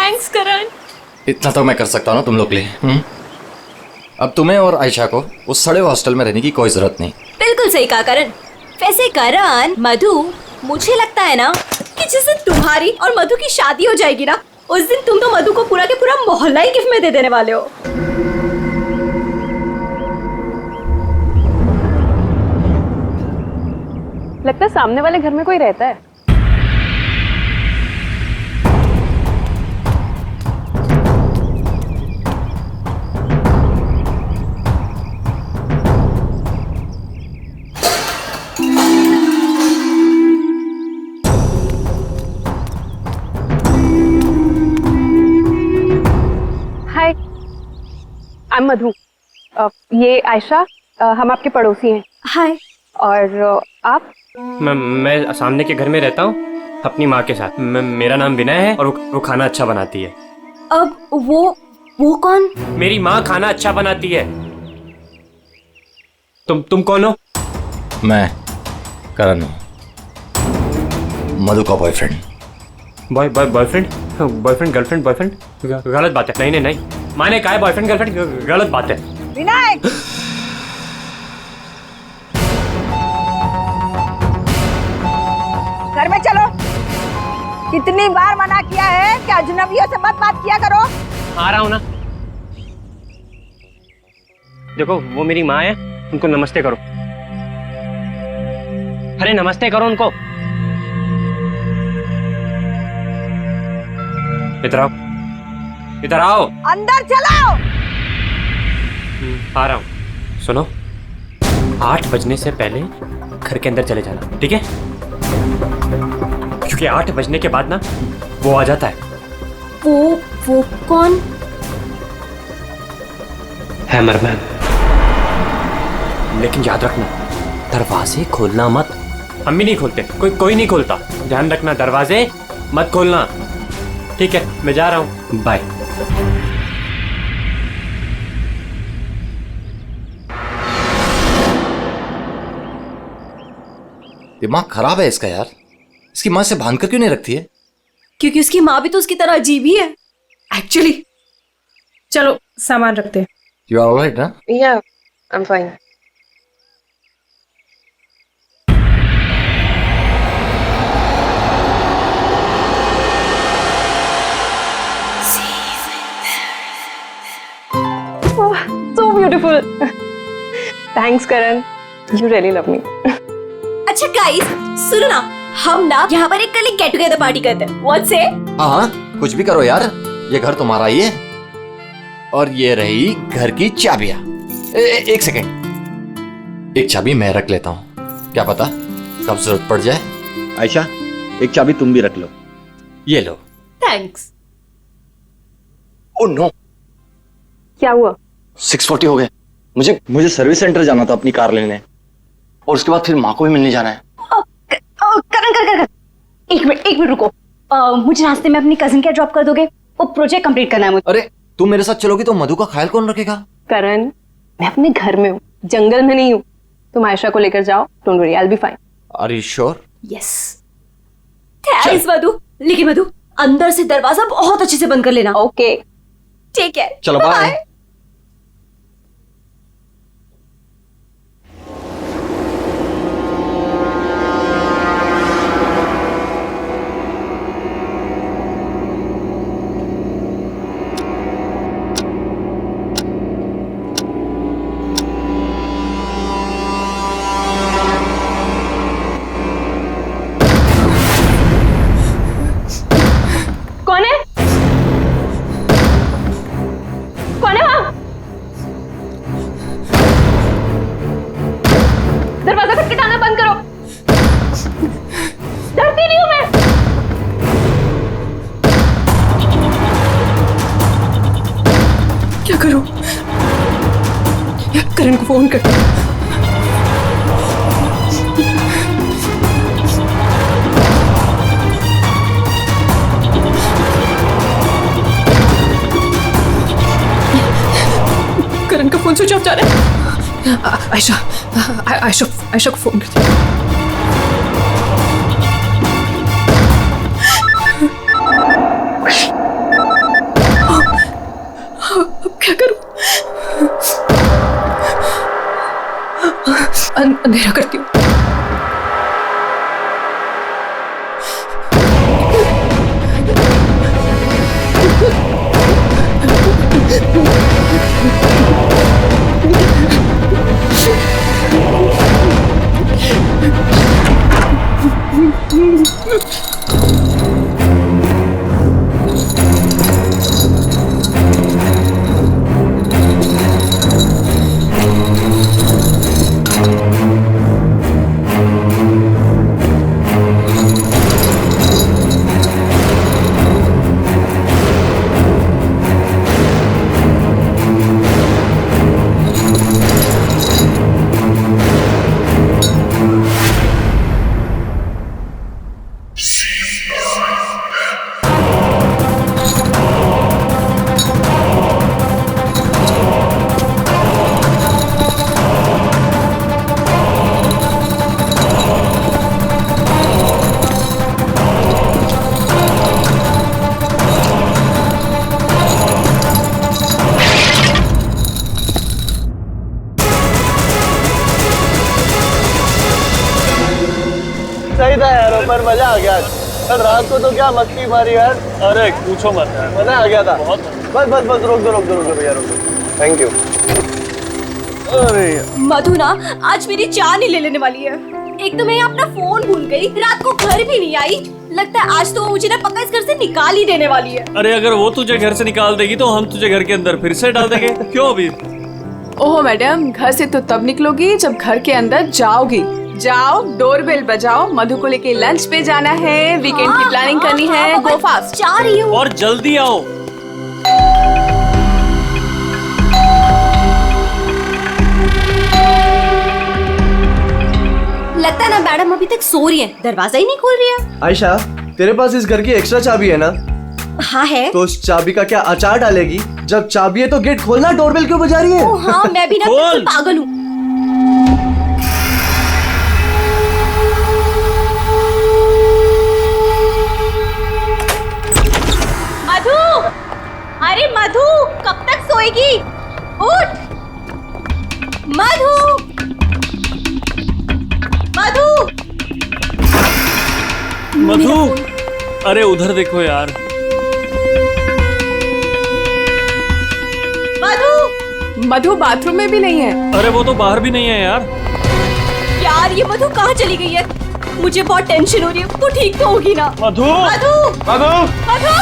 Thanks करण। इतना तो मैं कर सकता हूँ ना तुम लोग के लिए। अब तुम्हें और आयशा को उस सड़े हॉस्टल में रहने की कोई जरूरत नहीं। बिल्कुल सही कहा करण। वैसे करण, मधु, मुझे लगता है ना कि जिस दिन तुम्हारी और मधु की शादी हो जाएगी ना, उस दिन तुम तो मधु को पूरा के पूरा मोहल्ला ही गिफ्ट में दे देने वाले हो। लगता है सामने वाले घर में कोई रहता है। हाय, आई एम मधु। ये आयशा, हम आपके पड़ोसी हैं। हाय। और आप? मैं सामने के घर में रहता हूँ अपनी माँ के साथ। मेरा नाम विनय है और वो खाना अच्छा बनाती है। अब वो कौन? मेरी माँ खाना अच्छा बनाती है। तुम कौन हो? मैं करण हूँ, मधु का बॉयफ्रेंड। बॉयफ्रेंड गर्लफ्रेंड बॉयफ्रेंड गलत बात है। नहीं, माँ ने कहा है बॉयफ्रेंड गर्लफ्रेंड, गलत बात है। विनायक, घर में चलो। कितनी बार मना किया है कि अजनबियों से मत बात किया करो। आ रहा हूँ ना। देखो, वो मेरी माँ है, उनको नमस्ते करो। अरे नमस्ते करो उनको। इधर आओ, इधर आओ। अंदर चलो। आ रहा हूँ। सुनो, 8 बजने से पहले घर के अंदर चले जाना, ठीक है? क्योंकि 8 बजने के बाद ना वो आ जाता है। वो कौन है? मरमैन। लेकिन याद रखना, दरवाजे खोलना मत। हम भी नहीं खोलते, कोई नहीं खोलता। ध्यान रखना, दरवाजे मत खोलना, ठीक है? मैं जा रहा हूँ, बाय। दिमाग खराब है इसका यार। इसकी माँ से बांध कर क्यों नहीं रखती है? क्योंकि उसकी माँ भी तो उसकी तरह अजीब ही है एक्चुअली। चलो सामान रखते हैं। यू आर ऑलराइट ना? या, I am fine. So beautiful. Thanks Karan, you really love me. अच्छा गाइस, सुनो ना, हम ना यहाँ पर एक कल गेट टुगेदर पार्टी करते हैं। व्हाट से? हाँ, कुछ भी करो यार, ये घर तुम्हारा ही है। और ये रही घर की चाबियां। एक सेकेंड, एक चाबी मैं रख लेता हूँ, क्या पता कब जरूरत पड़ जाए। आयशा, एक चाबी तुम भी रख लो। ये लो। थैंक्स। ओह नो, क्या हुआ? 6:40 हो गए। मुझे सर्विस सेंटर जाना था अपनी कार लेने, और उसके बाद फिर माँ को भी मिलने जाना है। करण, एक मिनट रुको। मुझे रास्ते में अपनी कजिन क्या ड्रॉप कर दोगे? वो प्रोजेक्ट कंप्लीट करना है मुझे। अरे तुम मेरे साथ चलोगी तो मधु का ख्याल कौन रखेगा? करण, मैं अपने घर में हूँ, जंगल में नहीं हूँ। तुम आयशा को लेकर जाओ, don't worry, I will be fine. Are you sure? Yes. Thanks Madhu. लेकिन मधु, अंदर से दरवाजा बहुत अच्छे से बंद कर लेना। ओके, ठीक है, चलो बाय। कौन है? कौन है वहां? दरवाजा खटखटाना बंद करो। डरती नहीं हूं मैं। क्या करूं? यार करण को फोन कर। करण का फोन स्विच ऑफ जा रहा है। आयशा को फोन करती हूँ। अंधेरा करती हूँ। सही था यार, पर मजा आ गया। कल रात को तो क्या मस्ती मारी यार। अरे पूछो मत यार, मजा आ गया था बहुत। बस रोक दो यार, थैंक यू। अरे मधु ना आज मेरी जान ही ले लेने वाली है। एक तो मैं अपना फोन भूल गई, रात को घर भी नहीं आई। लगता है आज तो वो मुझे ना पक्का इस घर से निकाल ही देने वाली है। अरे अगर वो तुझे घर से निकाल देगी तो हम तुझे घर के अंदर फिर से डाल देंगे। क्यों अभी? ओहो मैडम, घर से तो तब निकलोगी जब घर के अंदर जाओगी। जाओ, डोरबेल बजाओ, मधु को लेके लंच पे जाना है, वीकेंड की प्लानिंग करनी है। गो फास्ट। जा रही हूँ। और जल्दी आओ। लगता है ना मैडम अभी तक सो रही है, दरवाजा ही नहीं खोल रही है। आयशा, तेरे पास इस घर की एक्स्ट्रा चाबी है ना? हाँ है। तो उस चाबी का क्या अचार डालेगी? जब चाबी है तो गेट खोलना, डोरबेल क्यों बजा रही है? ओ हाँ, मैं भी ना बिल्कुल पागल हूँ। मधु, अरे मधु, कब तक सोएगी? उठ मधु, मधु, अरे उधर देखो यार। मधु बाथरूम में भी नहीं है। अरे वो तो बाहर भी नहीं है यार। यार ये मधु कहाँ चली गई है? मुझे बहुत टेंशन हो रही है। तू ठीक तो होगी ना? मधु, मधु, मधु, मधु।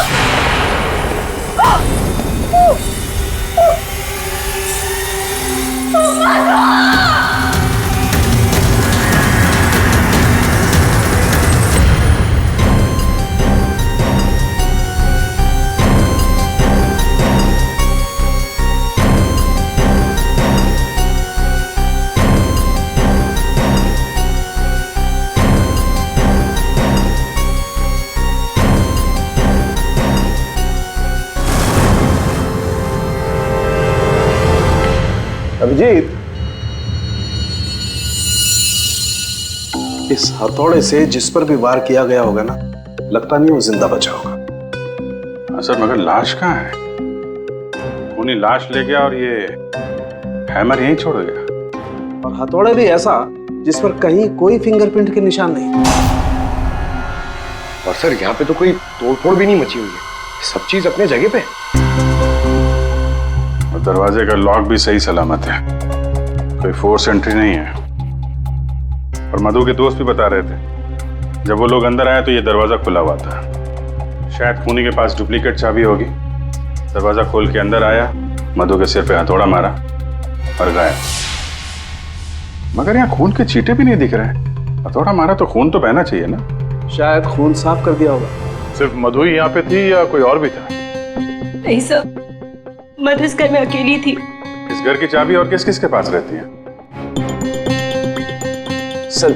अभिजीत, इस हथौड़े से जिस पर भी वार किया गया होगा ना, लगता नहीं वो जिंदा बचा होगा। सर मगर लाश कहाँ है? खूनी लाश ले गया और ये हैमर यहीं छोड़ गया। और हथौड़ा भी ऐसा जिस पर कहीं कोई फिंगरप्रिंट के निशान नहीं। और सर यहाँ पे तो कोई तोड़फोड़ भी नहीं मची हुई है, सब चीज अपने जगह पे। और दरवाजे का लॉक भी सही सलामत है, कोई फोर्स एंट्री नहीं है। और मधु के दोस्त भी बता रहे थे जब वो लोग अंदर आए तो ये दरवाजा खुला हुआ था। शायद खूनी के पास डुप्लीकेट चाबी होगी। दरवाजा खोल के अंदर आया, मधु के सिर पे हथौड़ा मारा और गायब। मगर यहाँ खून के छींटे भी नहीं दिख रहे। हथौड़ा मारा तो खून तो बहना चाहिए ना? शायद खून साफ कर दिया होगा। सिर्फ मधु ही यहाँ पे थी या कोई और भी था? नहीं सर, मधु इस घर में अकेली थी। इस घर की चाबी और किस किस के पास रहती है? सर,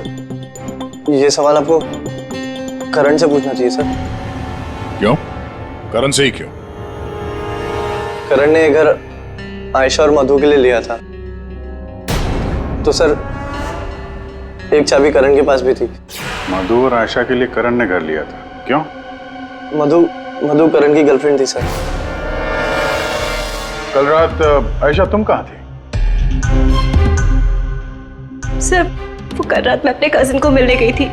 ये सवाल आपको करण से पूछना चाहिए सर। क्यों? करण से ही क्यों? करण ने ये घर आयशा और मधु के लिए लिया था, तो सर एक चाबी करण के पास भी थी। मधु और आयशा के लिए करण ने घर लिया था, क्यों? मधु करण की गर्लफ्रेंड थी सर। कल रात आयशा तुम कहाँ थी? सर वो कल रात मैं अपने कजिन को मिलने गई थी,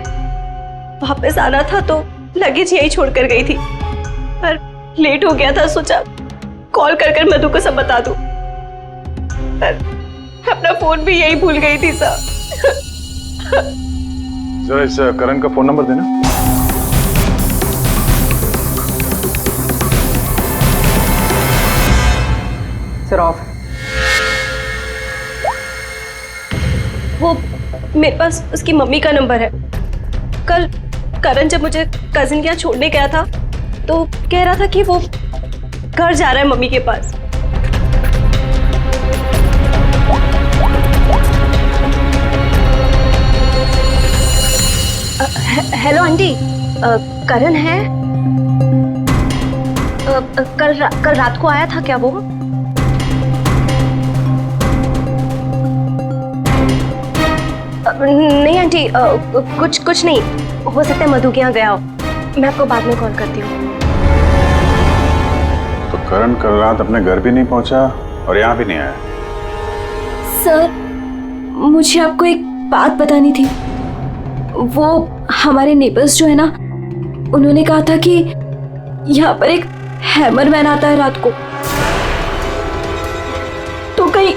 वापस आना था तो लगेज यही छोड़कर गई थी, पर लेट हो गया था, सोचा कॉल कर मधु को सब बता दूं, पर अपना फोन भी यही भूल गई थी सर। जरा इस करण का फोन नंबर देना। Sir of. वो मेरे पास उसकी मम्मी का नंबर है। कल करण जब मुझे कजिन के यहाँ छोड़ने गया था तो कह रहा था कि वो घर जा रहा है मम्मी के पास। हेलो आंटी, करण है? कल रात को आया था क्या वो? नहीं आंटी, कुछ नहीं, हो सकता है मधु के यहाँ गया हो। मैं आपको बाद में कॉल करती हूँ। तो करण कल रात अपने घर भी नहीं पहुंचा और यहाँ भी नहीं आया। सर मुझे आपको एक बात बतानी थी। वो हमारे नेबर्स जो है ना, उन्होंने कहा था कि यहाँ पर एक हैमर मैन आता है रात को, तो कहीं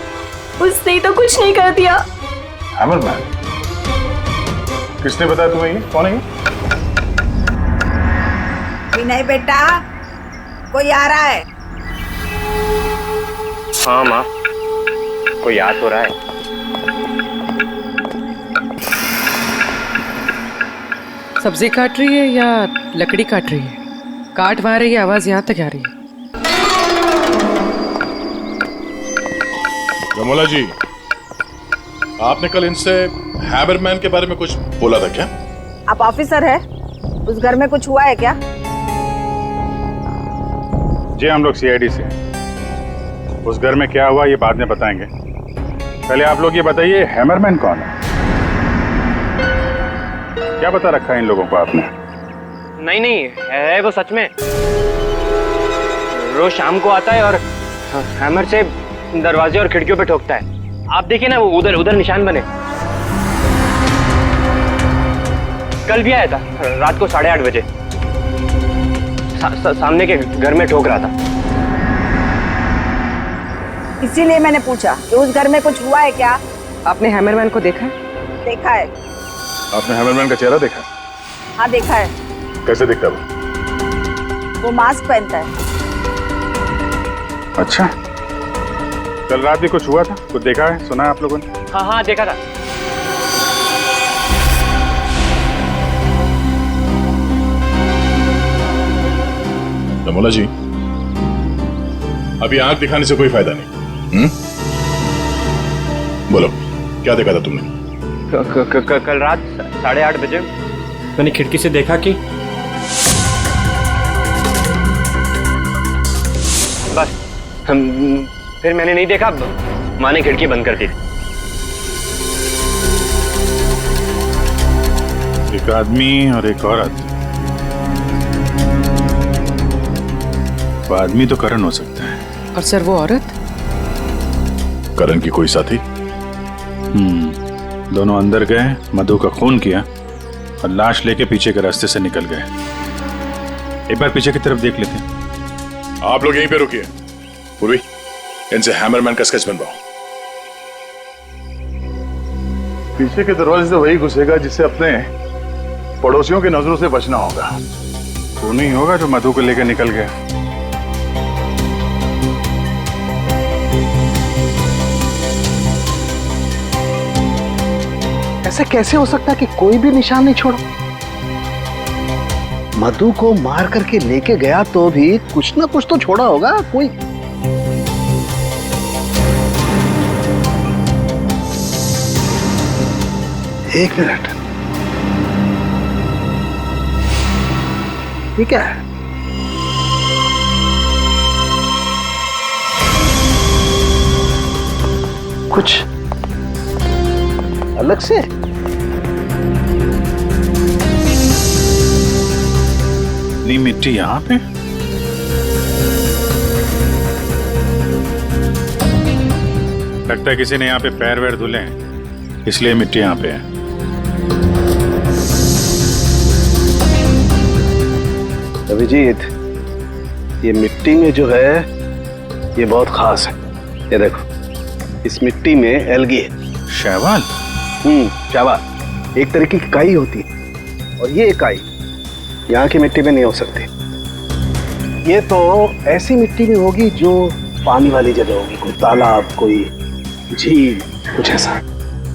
उसने तो कुछ नहीं कर दिया। Hammer man? किसने बताया तुम्हें? ये कौन है? विनय बेटा, कोई आ रहा है? हाँ माँ, कोई याद हो रहा है। सब्जी काट रही है या लकड़ी काट रही है? काट वहां रही है, आवाज यहाँ तक आ रही है। रमोला जी, आपने कल इनसे हैमरमैन के बारे में कुछ बोला था क्या? आप ऑफिसर है, उस घर में कुछ हुआ है क्या? जी हम लोग सीआईडी से। उस घर में क्या हुआ ये बाद में बताएंगे। पहले आप लोग ये बताइए, हैमरमैन कौन है? क्या बता रखा है इन लोगों को आपने? नहीं, है वो सच में। रोज शाम को आता है और हैमर से दरवाजे और खिड़कियों पे ठोकता है। आप देखिए ना, वो उधर निशान बने। कल भी आया था रात को 8:30 बजे। सामने के घर में ठोक रहा था। इसीलिए मैंने पूछा कि उस घर में कुछ हुआ है क्या? आपने हैमरमैन को देखा है? देखा है। आपने हैमरमैन का चेहरा देखा? हाँ देखा है। कैसे दिखता है वो मास्क पहनता है। अच्छा, कल रात भी कुछ हुआ था? कुछ देखा है, सुना है आप लोगों ने? हाँ देखा था। रमोला जी, अभी आंख दिखाने से कोई फायदा नहीं। बोलो, क्या देखा था तुमने? कल रात 8:30 बजे मैंने खिड़की से देखा कि बस फिर मैंने नहीं देखा। माँ ने खिड़की बंद कर दी। एक आदमी और एक औरत। वो आदमी तो करण हो सकता है। और सर वो औरत? करण की कोई साथी? दोनों अंदर गए, मधु का खून किया और लाश लेके पीछे के रास्ते से निकल गए। एक बार पीछे की तरफ देख लेते हैं। आप लोग यहीं पे रुकिए। पूर्वी, इनसे हैमरमैन का स्केच बनवाओ। पीछे के दरवाजे से वही घुसेगा जिसे अपने पड़ोसियों की नजरों से बचना होगा। वो नहीं होगा जो मधु को लेकर निकल गया। ऐसा कैसे हो सकता है कि कोई भी निशान नहीं छोड़ा? मधु को मार करके लेके गया तो भी कुछ ना कुछ तो छोड़ा होगा कोई। एक मिनट, ये क्या है? कुछ अलग से? नी मिट्टी यहाँ पे? लगता है किसी ने यहाँ पे पैर वैर धुले हैं। इसलिए मिट्टी यहाँ पे है। अभिजीत, ये मिट्टी में जो है ये बहुत खास है। ये देखो, इस मिट्टी में एल्गी है। शैवाल? शैवाल एक तरीके की काई होती है, और ये काई यहाँ की मिट्टी में नहीं हो सकती। ये तो ऐसी मिट्टी में होगी जो पानी वाली जगह होगी, कोई तालाब, कोई झील, कुछ ऐसा।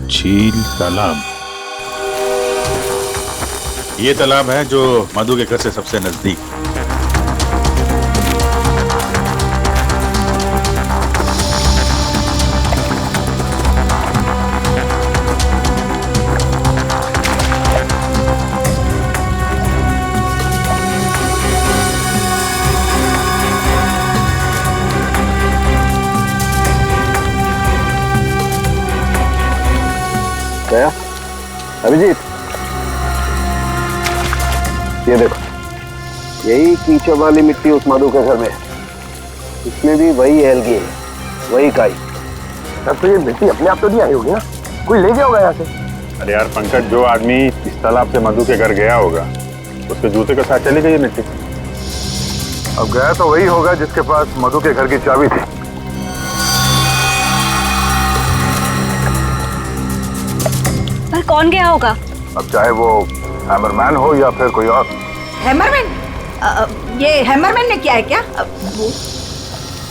झील, तालाब? ये तालाब है जो मधु के घर से सबसे नजदीक। क्या अभिजीत, ये देखो, यही कीचड़ वाली मिट्टी उस मधु के घर में है। इसमें भी वही एल्गी है, वही काई। तब तो ये मिट्टी अपने आप तो नहीं आई होगी ना, कोई ले गया होगा यहाँ से। अरे यार पंकज, जो आदमी इस तालाब से मधु के घर गया होगा उसके जूते के साथ चली गई मिट्टी। अब गया तो वही होगा जिसके पास मधु के घर की चाबी थी। पर कौन गया होगा? अब चाहे वो हैमरमैन हो या फिर कोई और। हैमरमैन? ये हैमरमैन ने किया है क्या? वो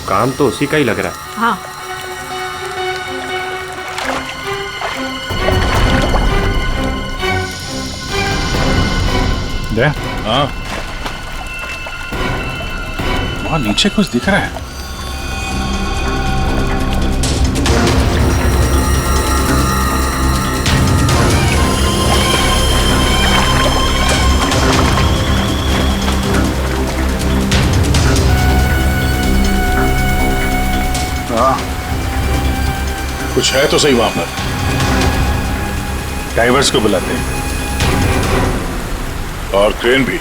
काम तो उसी का ही लग रहा है। हाँ, हाँ, वहाँ नीचे कुछ दिख रहा है। कुछ है तो सही वहां पर। डाइवर्स को बुलाते हैं और क्रेन भी।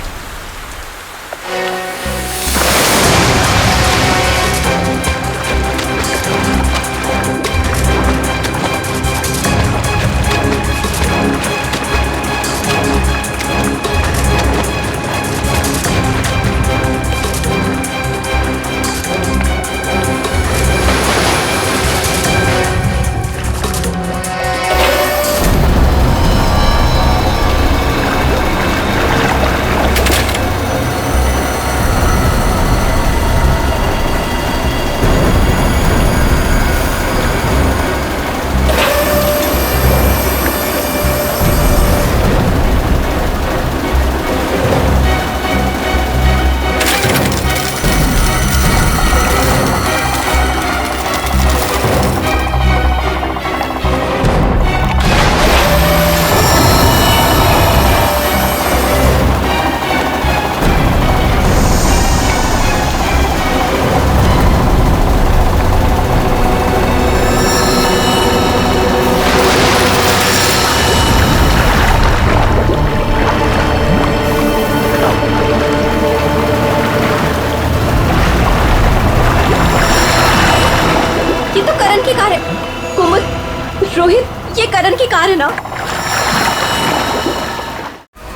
रोहित, ये करण की कार है ना?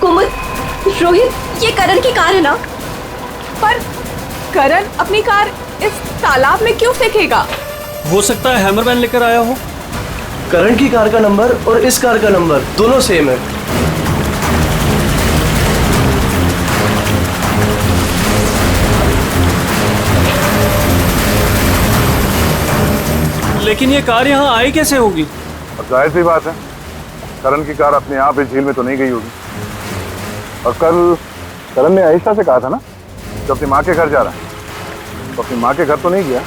कुमुद, रोहित, ये करण की कार है ना? पर करण अपनी कार इस तालाब में क्यों फेंकेगा? हो सकता है हैमरमैन लेकर आया हो। करण की कार का नंबर और इस कार का नंबर दोनों सेम है। लेकिन ये कार यहाँ आई कैसे होगी? अब जाहिर सी बात है, करण की कार अपने आप इस झील में तो नहीं गई होगी। और कल करण ने आयशा से कहा था ना कि अपनी माँ के घर जा रहा है, तो अपनी माँ के घर तो नहीं गया,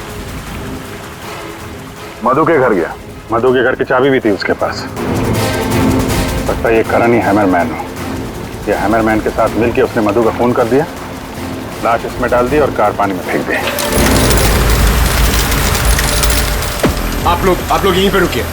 मधु के घर गया। मधु के घर की चाबी भी थी उसके पास। लगता है ये करण ही हैमरमैन हो। ये हैमरमैन के साथ मिलकर उसने मधु का फोन कर दिया, लाश इसमें डाल दी और कार पानी में फेंक दी। आप लोग यहीं पे रुकिए।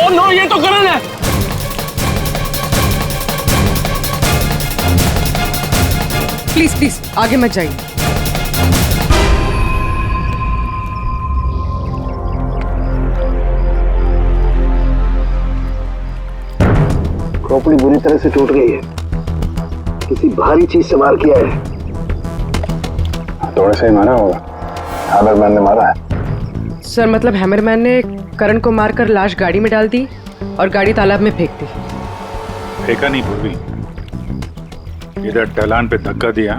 ओह नो, ये तो करण है। प्लीज प्लीज आगे मत जाइए। खोपड़ी बुरी तरह से टूट गई है, किसी भारी चीज से वार किया है। थोड़े से ही मारा होगा, हैमरमैन ने मारा है। सर मतलब हैमरमैन ने करण को मारकर लाश गाड़ी में डाल दी और गाड़ी तालाब में फेंक दी। फेंका नहीं पूर्वी, इधर ढलान पे धक्का दिया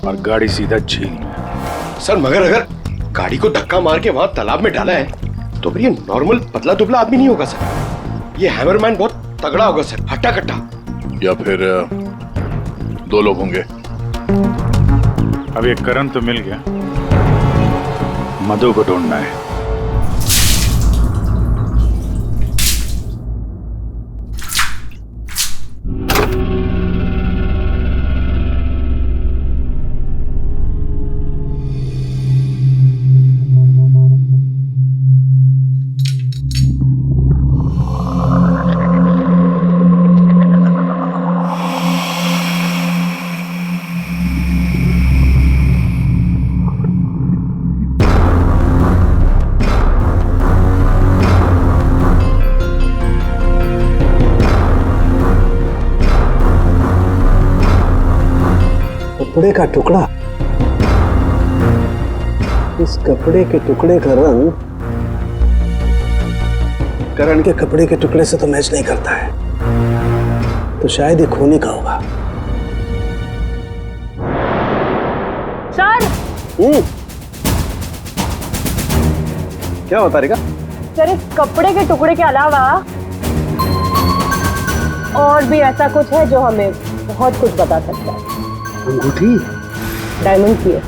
और गाड़ी सीधा झील में। सर मगर अगर गाड़ी को धक्का मार के वहां तालाब में डाला है तो फिर ये नॉर्मल पतला दुबला आदमी नहीं होगा सर, ये हैमरमैन बहुत तगड़ा होगा सर, हट्टा कट्टा। या फिर दो लोग होंगे। अब ये करण तो मिल गया, मधु को ढूंढना है। कपड़े का टुकड़ा, इस कपड़े के टुकड़े का रंग करण के कपड़े के टुकड़े से तो मैच नहीं करता है, तो शायद ये खूनी का होगा। सर क्या होता रहेगा? सर इस कपड़े के टुकड़े के अलावा और भी ऐसा कुछ है जो हमें बहुत कुछ बता सकता है। अंगूठी डायमंड की है,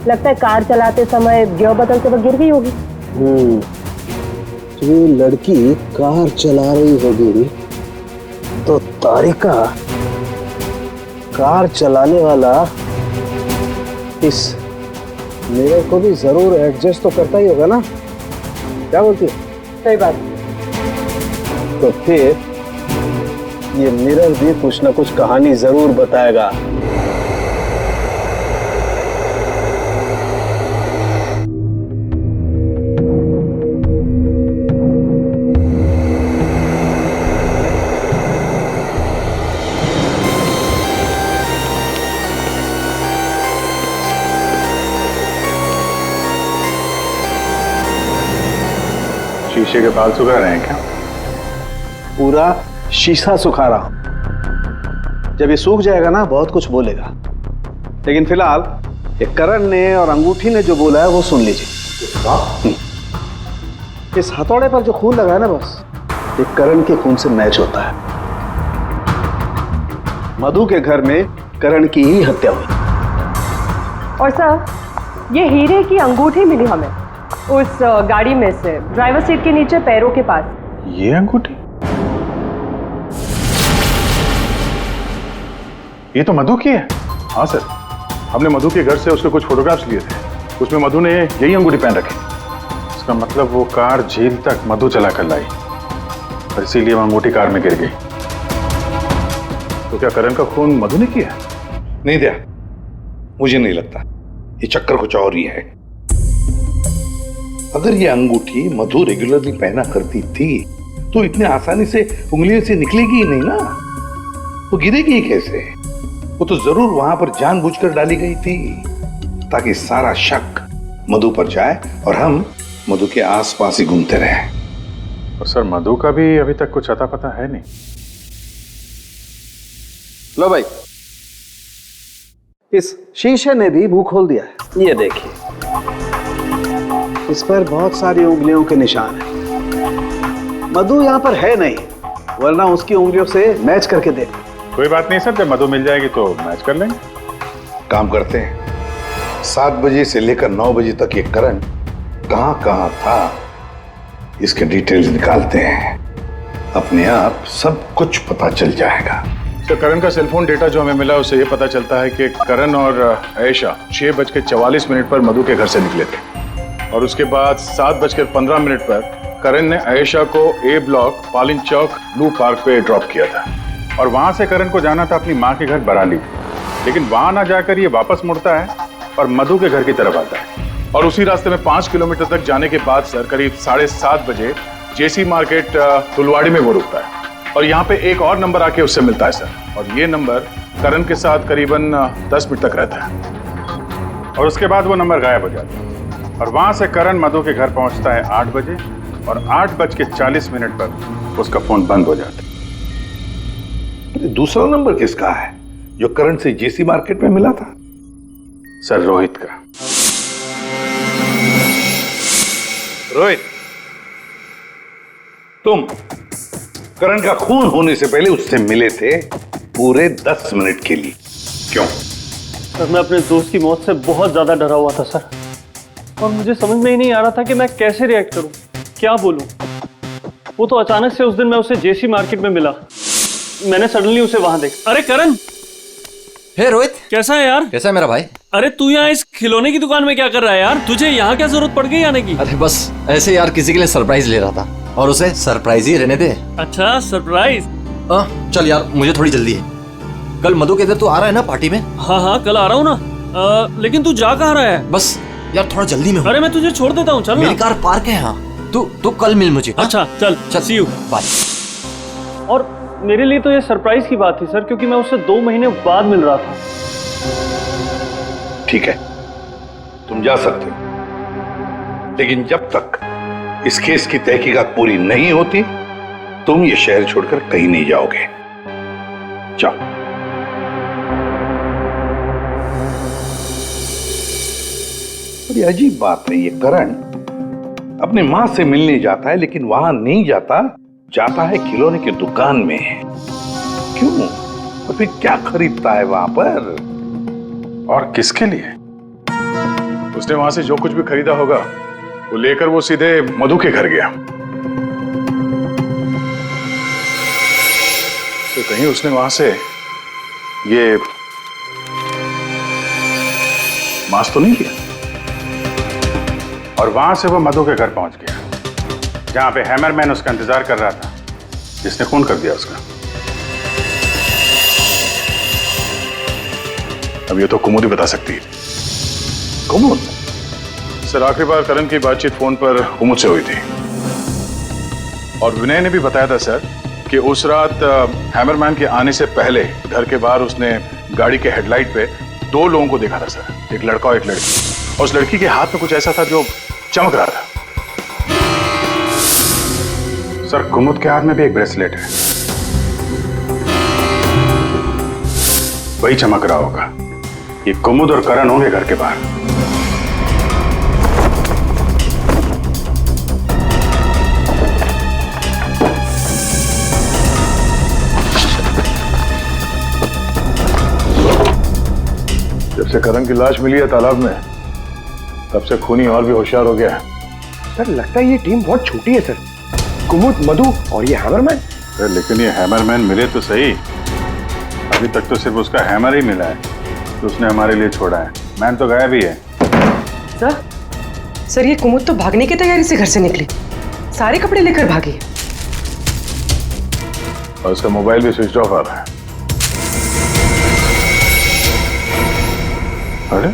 लगता है कार चलाते समय गियर बदलते वक्त गिर गई होगी। तो ये लड़की कार चला रही होगी तो तारिका कार चलाने वाला इस मिरर को भी जरूर एडजस्ट तो करता ही होगा ना, क्या बोलती है? सही बात। तो फिर ये मिरर भी कुछ ना कुछ कहानी जरूर बताएगा। शीशे के बाल सुखा रहे हैं क्या? पूरा शीशा सुखा रहा हूं। जब ये सूख जाएगा ना बहुत कुछ बोलेगा, लेकिन फिलहाल ये करण ने और अंगूठी ने जो बोला है वो सुन लीजिए। इस हथौड़े पर जो खून लगा है ना, बस ये करण के खून से मैच होता है। मधु के घर में करण की ही हत्या हुई। और सर ये हीरे की अंगूठी मिली हमें उस गाड़ी में से, ड्राइवर सीट के नीचे पैरों के पास। ये अंगूठी? ये तो मधु की है। हाँ सर, हमने मधु के घर से उसके कुछ फोटोग्राफ्स लिए थे, उसमें मधु ने यही अंगूठी पहन रखी। इसका मतलब वो कार झील तक मधु चला कर लाई और इसीलिए वो अंगूठी कार में गिर गई। तो क्या करण का खून मधु ने किया? नहीं दिया, मुझे नहीं लगता। ये चक्कर कुछ और ही है। अगर ये अंगूठी मधु रेगुलरली पहना करती थी तो इतने आसानी से उंगलियों से निकलेगी ही नहीं ना, वो गिरेगी ही कैसे? वो तो जरूर वहां पर जानबूझकर डाली गई थी ताकि सारा शक मधु पर जाए और हम मधु के आसपास ही घूमते रहे। और सर मधु का भी अभी तक कुछ अता पता है नहीं। लो भाई, इस शीशे ने भी मुंह खोल दिया है। ये देखिए, इस पर बहुत सारी उंगलियों के निशान हैं। मधु यहाँ पर है नहीं, वरना उसकी उंगलियों से मैच करके देख। कोई बात नहीं सर, जब मधु मिल जाएगी तो मैच कर लेंगे। काम करते हैं, 7 बजे से लेकर 9 बजे तक ये करण कहाँ था इसके डिटेल्स निकालते हैं। अपने आप सब कुछ पता चल जाएगा। तो करण का सेलफोन डेटा जो हमें मिला उससे ये पता चलता है कि करण और आयशा 6:44 पर मधु के घर से निकले थे और उसके बाद 7:15 पर करण ने आयशा को ए ब्लॉक पालिन चौक ब्लू पार्क पे ड्रॉप किया था और वहां से करण को जाना था अपनी माँ के घर बराली, लेकिन वहां ना जाकर ये वापस मुड़ता है और मधु के घर की तरफ आता है और उसी रास्ते में 5 किलोमीटर तक जाने के बाद सर करीब 7:30 बजे जेसी मार्केट फुलवाड़ी में वो रुकता है और यहाँ पे एक और नंबर आके उससे मिलता है सर और ये नंबर करण के साथ करीबन 10 मिनट तक रहता है और उसके बाद वो नंबर गायब हो जाता है और वहां से करण मधु के घर पहुंचता है 8 बजे और 8:40 पर उसका फोन बंद हो जाता है। दूसरा नंबर किसका है जो करण से जेसी मार्केट में मिला था? सर रोहित का। रोहित, तुम करण का खून होने से पहले उससे मिले थे पूरे 10 मिनट के लिए, क्यों? सर मैं अपने दोस्त की मौत से बहुत ज्यादा डरा हुआ था सर, और मुझे समझ में ही नहीं आ रहा था कि मैं कैसे रिएक्ट करूं, क्या बोलूं। वो तो अचानक से उस दिन मैं उसे जेसी मार्केट में मिला, मैंने सडनली उसे वहां देखा। अरे करण! हे रोहित, कैसा है यार? कैसा है मेरा भाई? अरे तू यहाँ इस खिलौने की दुकान में क्या कर रहा है यार? तुझे यहाँ क्या जरूरत पड़ गई आने की? अरे बस ऐसे यार, किसी के लिए सरप्राइज ले रहा था और उसे सरप्राइज ही रहने दे। अच्छा सरप्राइज? चल यार, मुझे थोड़ी जल्दी है। कल मधु के इधर तू आ रहा है ना पार्टी में? हाँ कल आ रहा हूँ ना। लेकिन तू जा कहाँ रहा है? बस यार थोड़ा जल्दी में हूँ। अरे मैं तुझे छोड़ देता हूँ, चल मेरी कार पार्क है यहाँ। तू कल मिल मुझे। अच्छा चल सी यू, बाय। और मेरे लिए तो ये सरप्राइज की बात थी सर, क्योंकि मैं उससे 2 महीने बाद मिल रहा था। ठीक है, तुम जा सकते हो, लेकिन जब तक इस केस की तहकीकात पूरी नहीं होती तुम ये शहर छोड़कर कहीं नहीं जाओगे। जाओ। बड़ी अजीब बात है, ये करण अपनी मां से मिलने जाता है लेकिन वहां नहीं जाता है खिलौने की दुकान में। क्यों? और फिर क्या खरीदता है वहां पर? और किसके लिए? उसने वहां से जो कुछ भी खरीदा होगा वो लेकर वो सीधे मधु के घर गया। तो कहीं उसने वहां से ये मास्क तो नहीं किया? और वहां से वो मधु के घर पहुंच गया जहां पे हैमरमैन उसका इंतजार कर रहा था, जिसने खून कर दिया उसका। अब ये तो कुमुद ही बता सकती है। कुमुद? सर आखिरी बार करण की बातचीत फोन पर कुमुद से हुई थी और विनय ने भी बताया था सर कि उस रात हैमरमैन के आने से पहले घर के बाहर उसने गाड़ी के हेडलाइट पे 2 लोगों को देखा था सर, एक लड़का और एक लड़की, और उस लड़की के हाथ में कुछ ऐसा था जो चमक रहा था। सर कुमुद के हाथ में भी एक ब्रेसलेट है, वही चमक रहा होगा। ये कुमुद और करण होंगे घर के बाहर। जब से करण की लाश मिली है तालाब में, तब से खूनी और भी होशियार हो गया है। सर लगता है ये टीम बहुत छोटी है सर, कुमुद, मधु और ये हैमरमैन। सर लेकिन ये हैमरमैन मिले तो सही, अभी तक तो सिर्फ उसका हैमर ही मिला है तो उसने हमारे लिए छोड़ा है। मैन तो गायब ही है। सर ये कुमुद तो भागने की तैयारी से घर से निकली, सारे कपड़े लेकर भागी और उसका मोबाइल भी स्विच ऑफ आ रहा है। अरे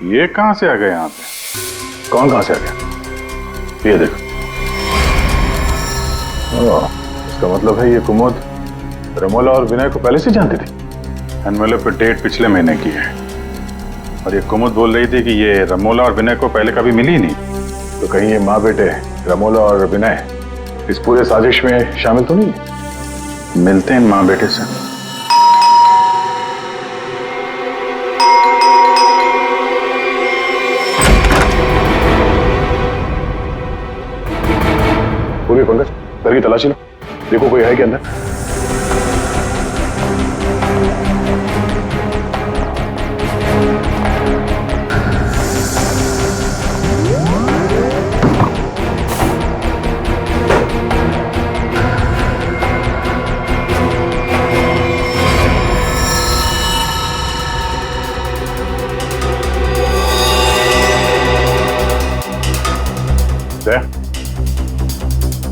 ये कहां से आ गए यहाँ पे? कौन कहां से आ गया? ये देखो। इसका मतलब है ये कुमुद रमोला और विनय को पहले से जानती थी। एनवेलप पे डेट पिछले महीने की है और ये कुमुद बोल रही थी कि ये रमोला और विनय को पहले कभी मिली ही नहीं। तो कहीं ये माँ बेटे रमोला और विनय इस पूरे साजिश में शामिल तो नहीं है? मिलते हैं माँ बेटे से। पूरी पंकज घर की तलाशी लो, देखो कोई है क्या अंदर।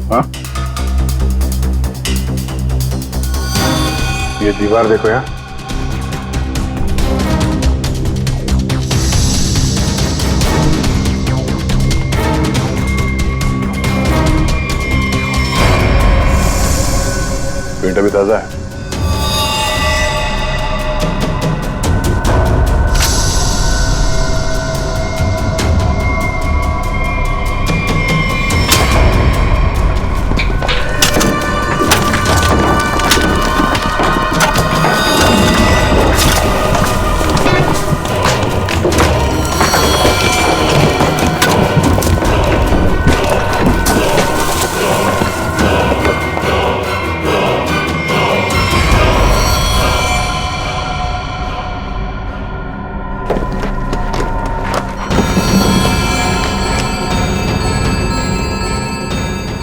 हाँ, ये दीवार देखो यार, पेंट अभी ताजा है।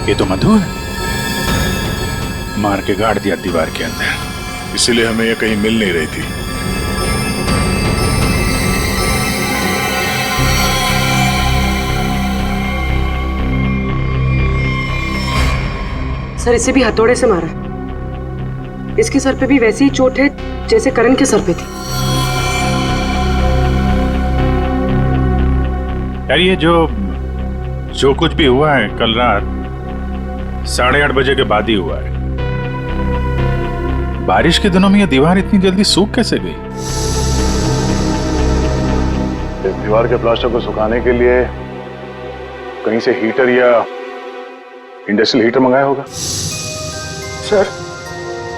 ये तो मधु है, मार के गाड़ दिया दीवार के अंदर, इसीलिए हमें ये कहीं मिल नहीं रही थी। सर इसे भी हथौड़े से मारा। इसके सर पे भी वैसी ही चोट है जैसे करण के सर पे थी। यार ये जो कुछ भी हुआ है कल रात 8:30 बजे के बाद ही हुआ है। बारिश के दिनों में ये दीवार इतनी जल्दी सूख कैसे गई? इस दीवार के प्लास्टर को सुखाने के लिए कहीं से हीटर या इंडस्ट्रियल हीटर मंगाया होगा। सर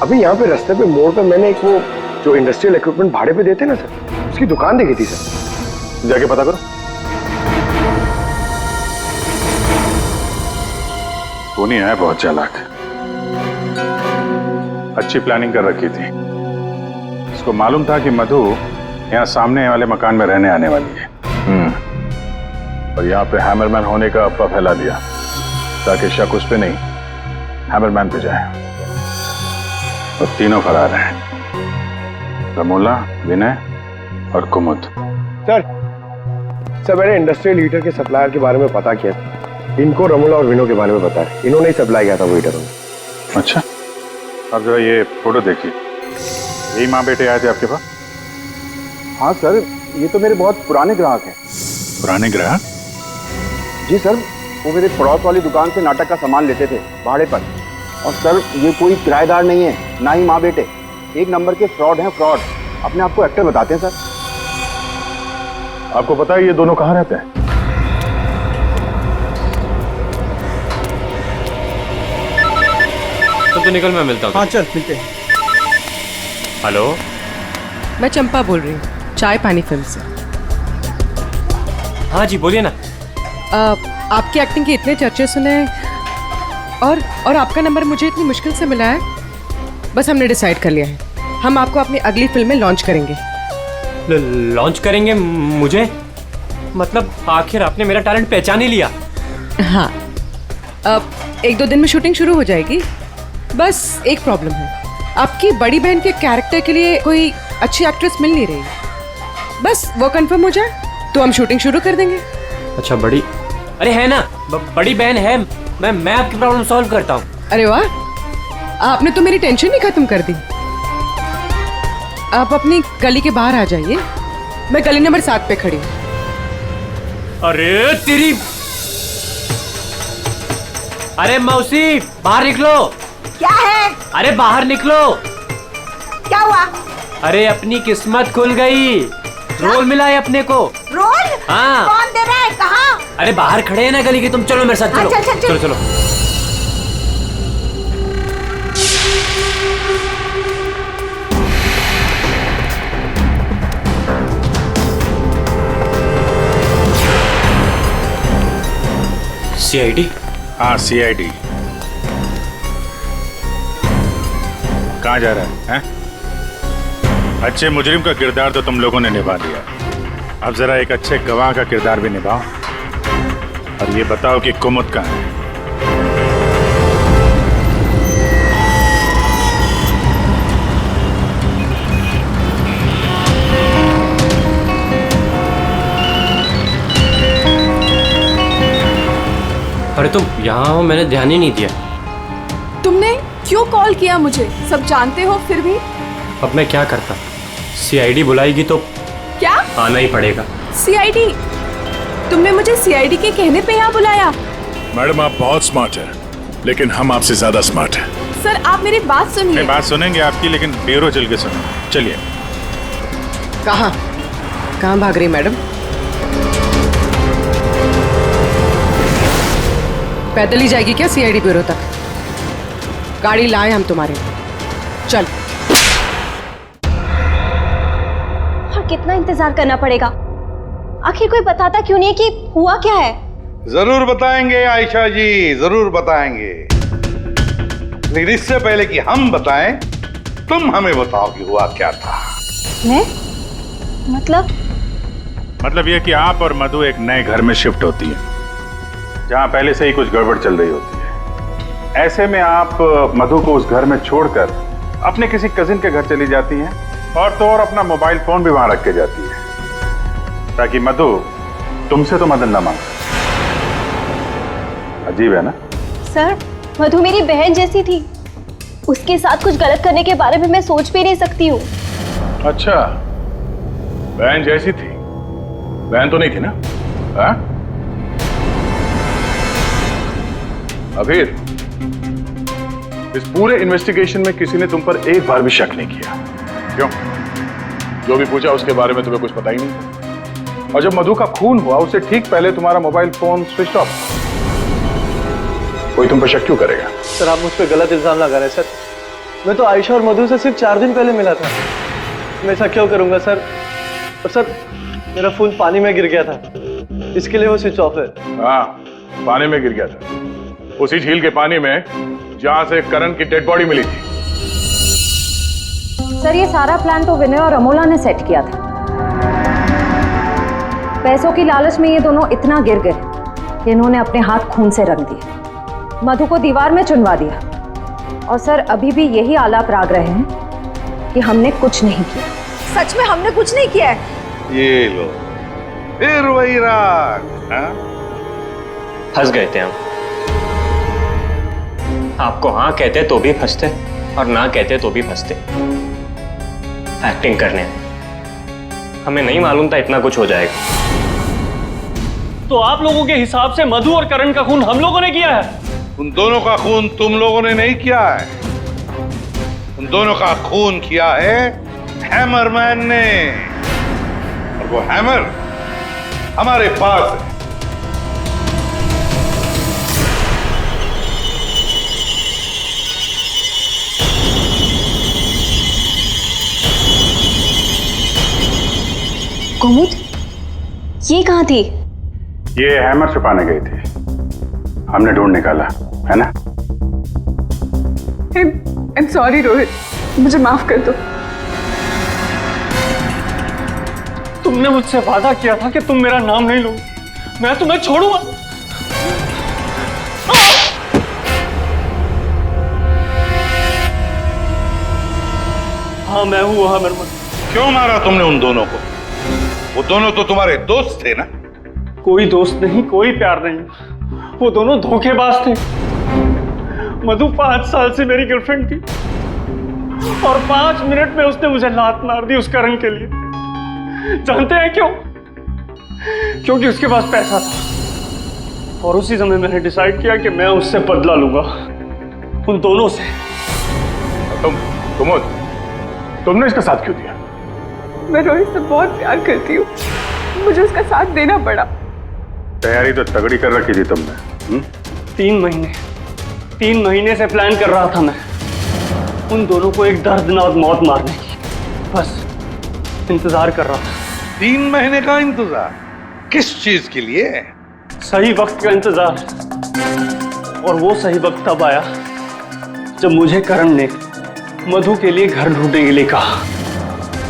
अभी यहाँ पे रास्ते पे मोड़ पे मैंने एक वो जो इंडस्ट्रियल इक्विपमेंट भाड़े पे देते ना सर, उसकी दुकान देखी थी सर। जाके पता करो। टोनी है बहुत चालाक, अच्छी प्लानिंग कर रखी थी। इसको मालूम था कि मधु यहाँ सामने वाले मकान में रहने आने वाली है। और यहाँ पे हैमरमैन होने का अफवाह फैला दिया ताकि शक उस पे नहीं हैमरमैन पे जाए। और तीनों फरार हैं, रमोला, विनय और कुमुद। सर मैंने इंडस्ट्रियल हीटर के सप्लायर के बारे में पता किया। इनको रमोला और विनो के बारे में पता है, इन्होंने ही सप्लाई किया था वो हीटर। अच्छा, अब जो ये फोटो देखिए, यही माँ बेटे आए थे आपके पास? हाँ सर, ये तो मेरे बहुत पुराने ग्राहक हैं। पुराने ग्राहक? जी सर, वो मेरे पड़ोस वाली दुकान से नाटक का सामान लेते थे भाड़े पर। और सर ये कोई किराएदार नहीं है, ना ही माँ बेटे, एक नंबर के फ्रॉड हैं, फ्रॉड। अपने आप को एक्टर बताते हैं सर। आपको पता है ये दोनों कहाँ रहते हैं? तो निकल, मैं मिलता हूँ। हाँ चल मिलते हैं। हेलो, मैं चंपा बोल रही हूँ, चाय पानी फिल्म से। हाँ जी बोलिए ना। आपकी एक्टिंग के इतने चर्चे सुने हैं और आपका नंबर मुझे इतनी मुश्किल से मिला है। बस हमने डिसाइड कर लिया है, हम आपको अपनी अगली फिल्म में लॉन्च करेंगे। लॉन्च करेंगे मुझे? मतलब आखिर आपने मेरा टैलेंट पहचान ही लिया? हाँ, अब 1-2 दिन में शूटिंग शुरू हो जाएगी। बस एक प्रॉब्लम है, आपकी बड़ी बहन के कैरेक्टर के लिए कोई अच्छी एक्ट्रेस मिल नहीं रही। बस वो कंफर्म हो जाए तो हम शूटिंग शुरू कर देंगे। अच्छा बड़ी, अरे है ना, बड़ी बहन है। मैं आपकी प्रॉब्लम सॉल्व करता हूँ। अरे वाह, आपने तो मेरी टेंशन ही खत्म कर दी। आप अपनी गली के बाहर आ जाइए, मैं गली नंबर 7 पे खड़ी हूँ। अरे तेरी, अरे मौसी बाहर निकलो। क्या है? अरे बाहर निकलो। क्या हुआ? अरे अपनी किस्मत खुल गई, रोल मिला है अपने को। रोल? हाँ। कौन दे रहा है? कहाँ? अरे बाहर खड़े हैं ना गली के, तुम चलो मेरे साथ, चलो। अच्छा, चलो चलो। CID? हाँ CID। कहाँ जा रहा है? अच्छे मुजरिम का किरदार तो तुम लोगों ने निभा दिया, अब जरा एक अच्छे गवाह का किरदार भी निभाओ और ये बताओ कि कुमुद कहाँ है? अरे तुम यहाँ हो, मैंने ध्यान ही नहीं दिया। तुमने क्यों कॉल किया मुझे? सब जानते हो फिर भी। अब मैं क्या करता? सीआईडी बुलाएगी तो क्या आना ही पड़ेगा। सीआईडी? तुमने मुझे सीआईडी के कहने पे यहाँ बुलाया? मैडम आप बहुत स्मार्ट है, लेकिन हम आपसे ज्यादा स्मार्ट है। सर आप मेरी बात सुनिए। नहीं, बात सुनेंगे आपकी, लेकिन बेरो चल के सुनो। चलिए। कहाँ भाग रही मैडम? पैदल ही जाएगी क्या सीआईडी ब्यूरो तक? गाड़ी लाए हम तुम्हारे। चल। और कितना इंतजार करना पड़ेगा? आखिर कोई बताता क्यों नहीं कि हुआ क्या है? जरूर बताएंगे आयशा जी, जरूर बताएंगे। लेकिन इससे पहले कि हम बताएं, तुम हमें बताओ कि हुआ क्या था। मैं? मतलब ये कि आप और मधु एक नए घर में शिफ्ट होती है, जहां पहले से ही कुछ गड़बड़ चल रही होती है। ऐसे में आप मधु को उस घर में छोड़कर अपने किसी कजिन के घर चली जाती हैं, और तो और अपना मोबाइल फोन भी वहां रख के जाती है, ताकि मधु तुमसे तो मदद न मांगे। अजीब है ना? सर, मधु मेरी बहन जैसी थी। उसके साथ कुछ गलत करने के बारे में मैं सोच भी नहीं सकती हूँ। अच्छा, बहन जैसी थी? बहन तो नहीं थी ना? हाँ? अभीर, इस पूरे इन्वेस्टिगेशन में किसी ने तुम पर एक बार भी शक नहीं किया, क्यों? जो भी पूछा उसके बारे में तुम्हें कुछ पता ही नहीं। और जब मधु का खून हुआ उससे ठीक पहले तुम्हारा मोबाइल फोन स्विच ऑफ। कोई तुम पर शक क्यों करेगा? सर आप मुझ पर गलत इल्जाम लगा रहे हैं सर। मैं तो आयशा और मधु से सिर्फ 4 दिन पहले मिला था। मैं ऐसा क्यों करूंगा सर? और सर मेरा फोन पानी में गिर गया था, इसके लिए वो स्विच ऑफ है। हाँ, पानी में गिर गया था, उसी झील के पानी में जहां से करण की डेड बॉडी मिली थी। सर ये सारा प्लान तो विनय और अमोला ने सेट किया था। पैसों की लालच में ये दोनों इतना गिर गए कि इन्होंने अपने हाथ खून से रंग दिए, मधु को दीवार में चुनवा दिया। और सर अभी भी यही आलाप राग रहे हैं कि हमने कुछ नहीं किया। सच में हमने कुछ नहीं किया है। ये लो, फिर वही राग। फंस गए थे हम। आपको हाँ कहते तो भी फंसते, और ना कहते तो भी फंसते। एक्टिंग करने हमें नहीं मालूम था इतना कुछ हो जाएगा। तो आप लोगों के हिसाब से मधु और करण का खून हम लोगों ने किया है? उन दोनों का खून तुम लोगों ने नहीं किया है, उन दोनों का खून किया है हैमरमैन ने। और वो हैमर हमारे पास है। कुमुद, ये कहाँ थी? ये हैमर छुपाने गई थी, हमने ढूंढ निकाला, है ना? I'm sorry रोहित, मुझे माफ कर दो। तुमने मुझसे वादा किया था कि तुम मेरा नाम नहीं लोगे, मैं तुम्हें छोड़ूंगा। हाँ मैं हूँ हैमरमैन। क्यों मारा तुमने उन दोनों को? वो दोनों तो तुम्हारे दोस्त थे ना? कोई दोस्त नहीं, कोई प्यार नहीं, वो दोनों धोखेबाज थे। मधु 5 साल से मेरी गर्लफ्रेंड थी, और 5 मिनट में उसने मुझे लात मार दी उस करण के लिए। जानते हैं क्यों? क्योंकि उसके पास पैसा था, और उसी समय मैंने डिसाइड किया कि मैं उससे बदला लूंगा, उन दोनों से। तुमने इसका साथ क्यों दिया? मैं रोहित से बहुत प्यार करती हूँ, मुझे उसका साथ देना पड़ा। तैयारी तो तगड़ी कर रखी थी तुमने। 3 महीने से प्लान कर रहा था मैं, उन दोनों को एक दर्दनाक मौत मारने की। बस इंतजार कर रहा था। 3 महीने का इंतजार? किस चीज के लिए? सही वक्त का इंतजार। और वो सही वक्त तब आया जब मुझे करण ने मधु के लिए घर ढूंढने के लिए कहा,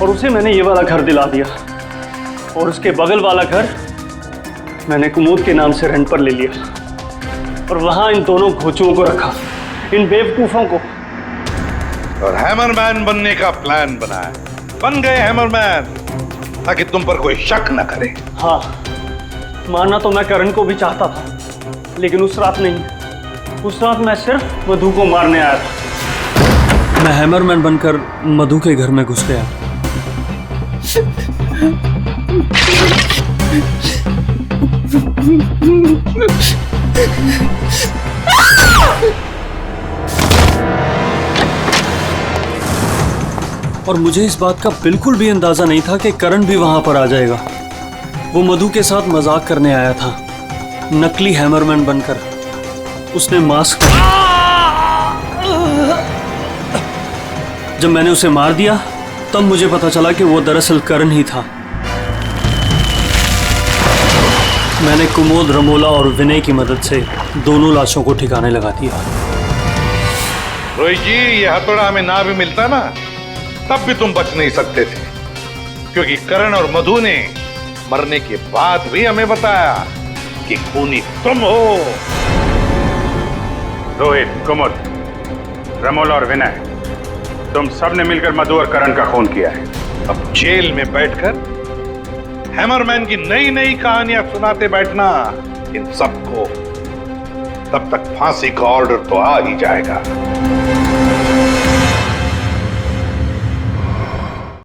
और उसे मैंने ये वाला घर दिला दिया, और उसके बगल वाला घर मैंने कुमुद के नाम से रेंट पर ले लिया, और वहां इन दोनों घोचुओं को रखा, इन बेवकूफों को। और हैमरमैन बनने का प्लान बनाया। बन गए हैमरमैन, ताकि तुम पर कोई शक न करे। हाँ, मानना तो मैं करण को भी चाहता था, लेकिन उस रात नहीं। उस रात मैं सिर्फ मधु को मारने आया था। मैं हैमरमैन बनकर मधु के घर में घुस गया। और मुझे इस बात का बिल्कुल भी अंदाजा नहीं था कि करण भी वहां पर आ जाएगा। वो मधु के साथ मजाक करने आया था, नकली हैमरमैन बनकर। उसने मास्क, जब मैंने उसे मार दिया तब मुझे पता चला कि वो दरअसल करण ही था। मैंने कुमोद, रमोला और विनय की मदद से दोनों लाशों को ठिकाने लगा दिया। रोहित जी, ये हथौड़ा हमें ना भी मिलता ना, तब भी तुम बच नहीं सकते थे, क्योंकि करण और मधु ने मरने के बाद भी हमें बताया कि खूनी तुम हो। रोहित, कुमुद, रमोला और विनय, तुम सबने मिलकर मधु और करण का खून किया है। अब जेल में बैठकर हैमरमैन की नई नई कहानियां सुनाते बैठना इन सबको, तब तक फांसी का ऑर्डर तो आ ही जाएगा।